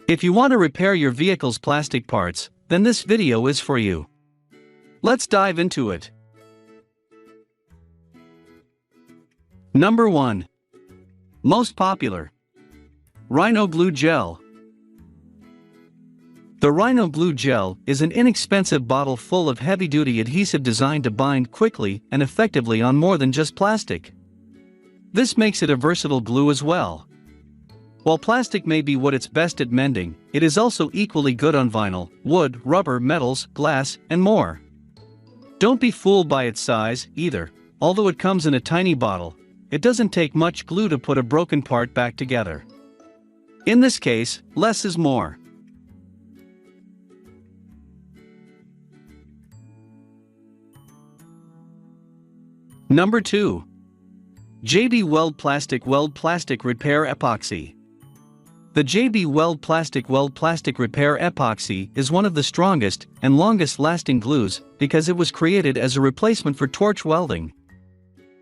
If you want to repair your vehicle's plastic parts, then this video is for you. Let's dive into it. Number 1. Most popular. Rhino Glue Gel. The Rhino Glue Gel is an inexpensive bottle full of heavy-duty adhesive designed to bind quickly and effectively on more than just plastic. This makes it a versatile glue as well. While plastic may be what it's best at mending, it is also equally good on vinyl, wood, rubber, metals, glass, and more. Don't be fooled by its size, either. Although it comes in a tiny bottle, it doesn't take much glue to put a broken part back together. In this case, less is more. Number 2. JB Weld PlasticWeld Plastic Repair Epoxy. The JB Weld PlasticWeld Plastic Repair Epoxy is one of the strongest and longest-lasting glues because it was created as a replacement for torch welding.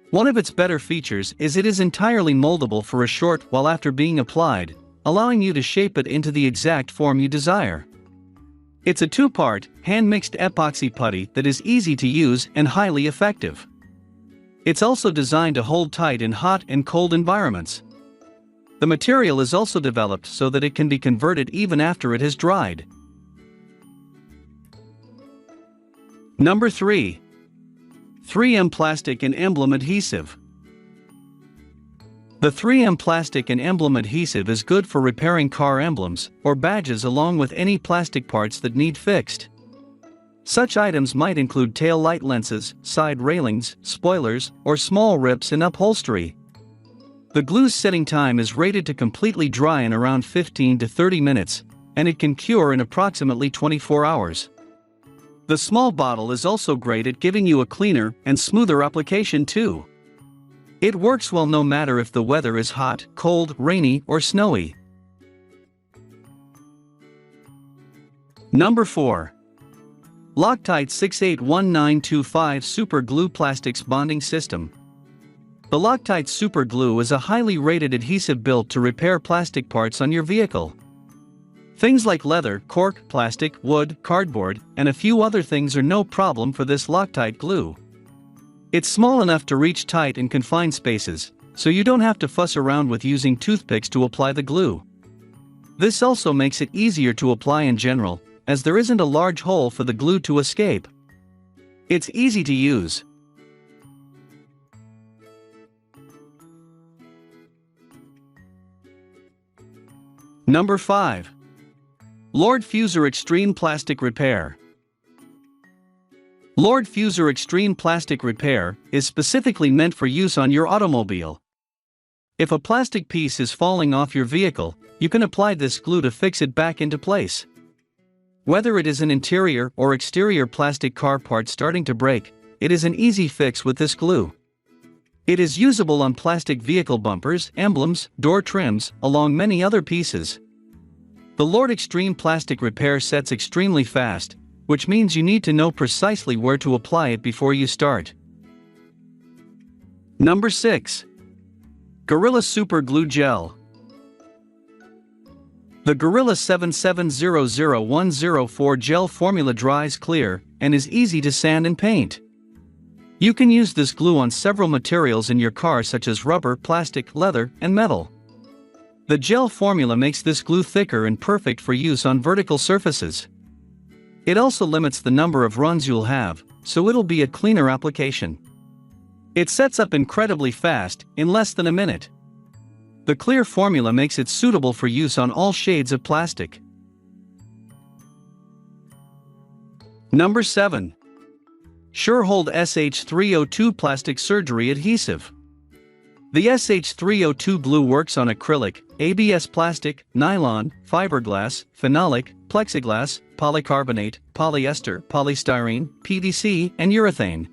One of its better features is it is entirely moldable for a short while after being applied, allowing you to shape it into the exact form you desire. It's a two-part, hand-mixed epoxy putty that is easy to use and highly effective. It's also designed to hold tight in hot and cold environments. The material is also developed so that it can be converted even after it has dried. Number 3. 3M Plastic and Emblem Adhesive. The 3M Plastic and Emblem Adhesive is good for repairing car emblems or badges along with any plastic parts that need fixed. Such items might include tail light lenses, side railings, spoilers, or small rips in upholstery. The glue's setting time is rated to completely dry in around 15 to 30 minutes, and it can cure in approximately 24 hours. The small bottle is also great at giving you a cleaner and smoother application too. It works well no matter if the weather is hot, cold, rainy, or snowy. Number 4. Loctite 681925 Super Glue Plastics Bonding System. The Loctite Super Glue is a highly rated adhesive built to repair plastic parts on your vehicle. Things like leather, cork, plastic, wood, cardboard, and a few other things are no problem for this Loctite glue. It's small enough to reach tight and confined spaces, so you don't have to fuss around with using toothpicks to apply the glue. This also makes it easier to apply in general, as there isn't a large hole for the glue to escape. It's easy to use. Number 5. Lord Fusor Extreme Plastic Repair. Lord Fusor Extreme Plastic Repair is specifically meant for use on your automobile. If a plastic piece is falling off your vehicle, you can apply this glue to fix it back into place. Whether it is an interior or exterior plastic car part starting to break, it is an easy fix with this glue. It is usable on plastic vehicle bumpers, emblems, door trims, along many other pieces. The Lord Extreme Plastic Repair sets extremely fast, which means you need to know precisely where to apply it before you start. Number 6. Gorilla Super Glue Gel. The Gorilla 7700104 gel formula dries clear and is easy to sand and paint. You can use this glue on several materials in your car such as rubber, plastic, leather, and metal. The gel formula makes this glue thicker and perfect for use on vertical surfaces. It also limits the number of runs you'll have, so it'll be a cleaner application. It sets up incredibly fast, in less than a minute. The clear formula makes it suitable for use on all shades of plastic. Number 7. Surehold SH302 Plastic Surgery Adhesive. The SH302 glue works on acrylic, ABS plastic, nylon, fiberglass, phenolic, plexiglass, polycarbonate, polyester, polystyrene, PVC, and urethane.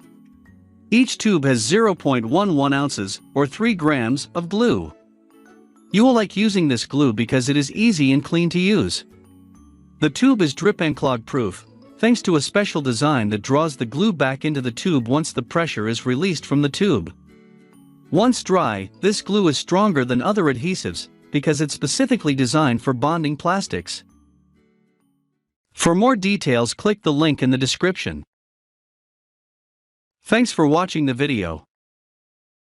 Each tube has 0.11 ounces, or 3 grams, of glue. You will like using this glue because it is easy and clean to use. The tube is drip and clog proof, thanks to a special design that draws the glue back into the tube once the pressure is released from the tube. Once dry, this glue is stronger than other adhesives, because it's specifically designed for bonding plastics. For more details, click the link in the description. Thanks for watching the video.